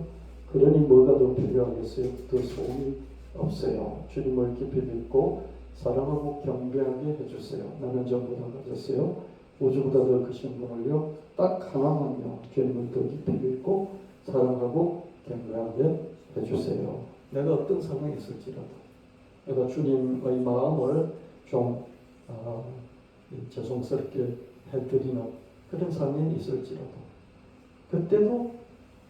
그러니 뭐가 더 필요하겠어요? 더 소원이 없어요. 주님을 깊이 믿고 사랑하고 경배하게 해주세요. 나는 전부 다 가졌어요. 우주보다 더 크신 분을요. 딱 하나만요. 주님을 더 깊이 믿고 사랑하고 경배하게 해주세요. 내가 어떤 상황이 있을지라도 내가 주님의 마음을 좀 죄송스럽게 해드리는 그런 상황이 있을지라도 그때도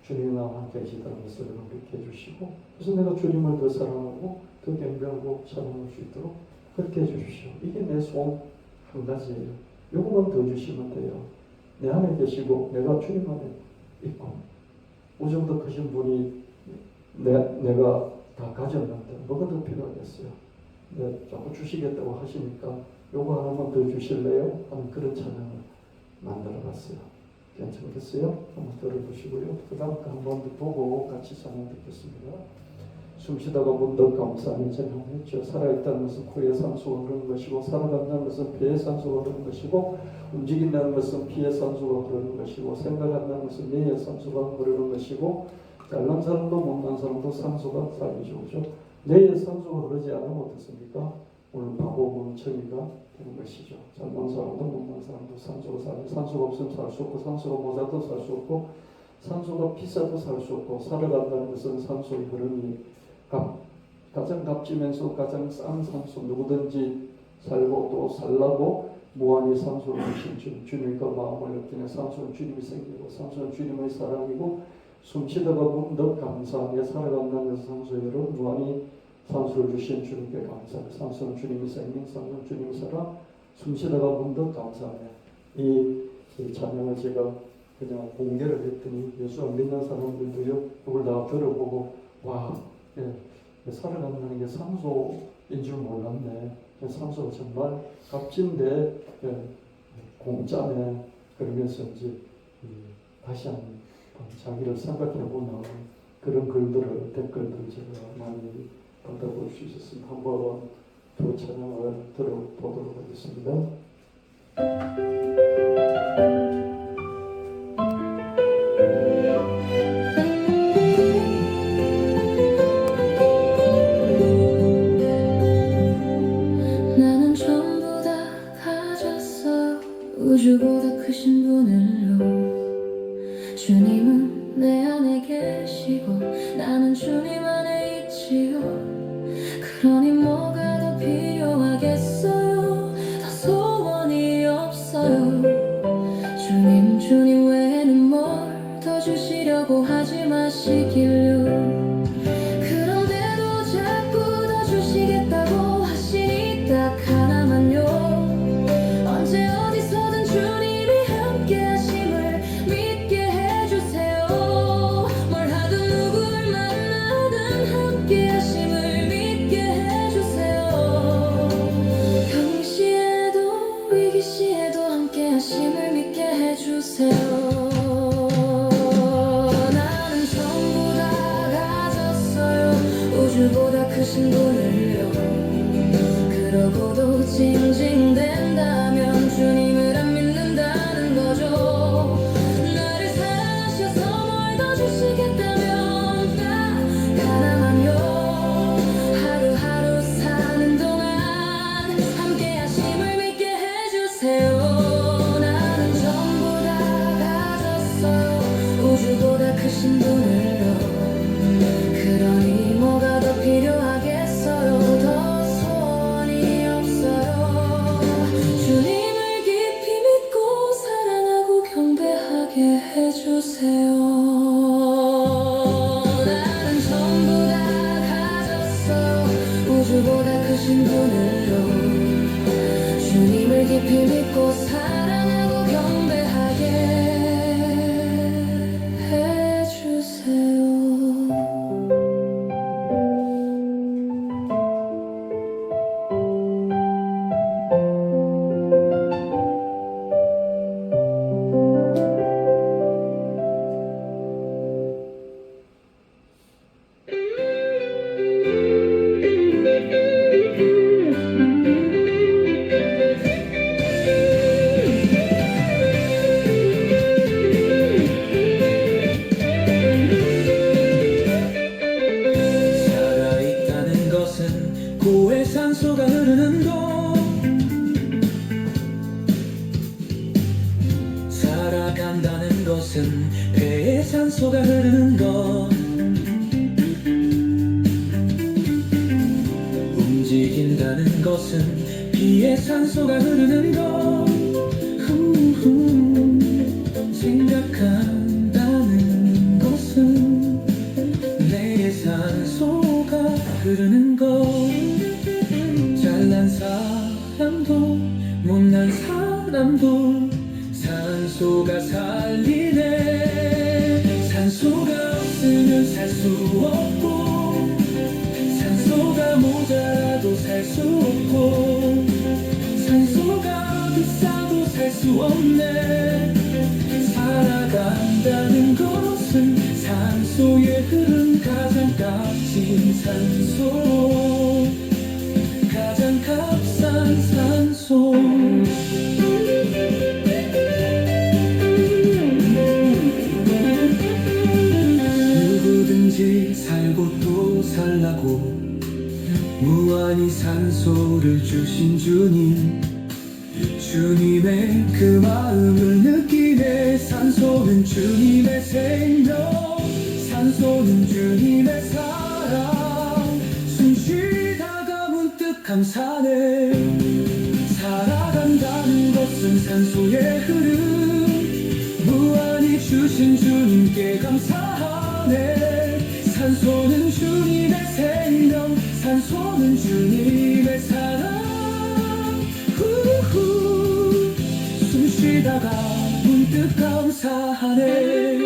주님이 나와 함께 계시다는 것을 믿게 해주시고 그래서 내가 주님을 더 사랑하고 더 경배하고 찬양할 수 있도록 그렇게 해주십시오. 이게 내 소원 한 가지예요. 요것만 더 주시면 돼요. 내 안에 계시고 내가 주님 안에 있고 우주보다 크신 분이 내가 다 가졌는데 뭐가 더 필요하겠어요? 자꾸 주시겠다고 하시니까 요거 하나만 더 주실래요? 하는 그런 찬양을 만들어봤어요. 괜찮겠어요? 한번 들어보시고요. 그 다음 거 한번 보고 같이 찬양 듣겠습니다. 숨쉬다가 문득 감사하며 찬양했죠. 살아있다는 것은 코에 산소가 흐르는 것이고 살아간다는 것은 폐에 산소가 흐르는 것이고 움직인다는 것은 피에 산소가 흐르는 것이고 생각한다는 것은 뇌에 산소가 흐르는 것이고 잘난 사람도 못난 사람도 산소가 쌓이죠. 그죠? 뇌에 산소가 흐르지 않으면 어떻습니까? 오늘 바보 멍청이가 되는 것이죠. 잘난 사람도 못난 사람도 산소가 쌓이죠. 산소가 없으면 살 수 없고 산소가 모자도 살 수 없고 산소가 비싸도 살 수 없고 살아간다는 것은 산소의 흐름이 가장 값지면서 가장 싼 산소 누구든지 살고 또 살라고 무한히 산소를 주신 주님과 마음을 느끼는 산소는 주님이 생기고 산소는 주님의 사랑이고 숨쉬다가 문득 감사하며 살아간다는 산소로 무한히 산소를 주신 주님께 감사하며 산소는 주님이 생긴 산소는 주님이 살아 숨쉬다가 문득 감사하며 이 찬양을 제가 그냥 공개를 했더니 예수 안 믿는 사람들도요 이걸 다 들어보고 와 살아간다는 게 산소인 줄 몰랐네. 산소가 정말 값진데 공짜네. 그러면서 이제 다시 한번 자기를 생각해보는 그런 댓글들을 제가 많이 받아볼 수 있었습니다. 한번 두 찬양을 들어보도록 하겠습니다. 우주보다 크신 분을로 주님은 내 안에 계시고 나는 주님 안에 있지요. 그러니 뭐가 더 필요하겠어요? 더 소원이 없어요. 주님 외에는 뭘 하시길요. 그런데도 자꾸 더 주시겠다고 하시니 딱 하나만요. 언제 어디서든 주님이 함께 하심을 믿게 해주세요. 뭘 하든 누구를 만나든 함께 하심을 믿게 해주세요. 평시에도 위기시에도 함께 하심을 믿게 해주세요. 나는 전부 다 가졌어요. 우주보다 크신 분을요. 그러고도 징징댄다면 주님을 안 믿는다는 거죠. 나를 사랑하셔서 뭘 더 주시겠다면 딱 하나만요. 하루하루 사는 동안 함께 하심을 믿게 해주세요. 나는 전부 다 가졌어요. 우주보다 크신 분을요. 그러니 뭐가 더 필요하겠어요. 더 소원이 없어요. 주님을 깊이 믿고 사랑하고 경배하게 해주세요. 나는 전부 다 가졌어요. 우주보다 크신 분을요. 주님을 깊이 믿고 사랑하고 경배하게 해주세요. 살아있다는 것은 고의 산소가 흐르는 곳, 살아간다는 것은 배의 산소가 흐르는 것, 움직인다는 것은 피의 산소가 흐르는 것, 생각한다는 것은 내 산소가 흐르는 것. 잘난 사람도 못난 사람도 산소가 살리네. 산소가 없으면 살 수 없고, 산소가 모자라도 살 수 없고, 산소가 비싸도 살 수 없네. 살아간다는 것은 산소의 흐름, 가장 값진 산소, 가장 값싼 산소. 누구든지 살고 또 살라고 무한히 산소를 주신 주님, 주님의 그 마음을 느끼네. 산소는 주님의 생명, 산소는 주님의 사랑. 숨 쉬다가 문득 감사네. 살아간다는 것은 산소의 흐름, 무한히 주신 주님께 감사하네. 산소는 주님의 생명, 산소는 주님의 사랑. 숨 쉬다가 문득 감사하네.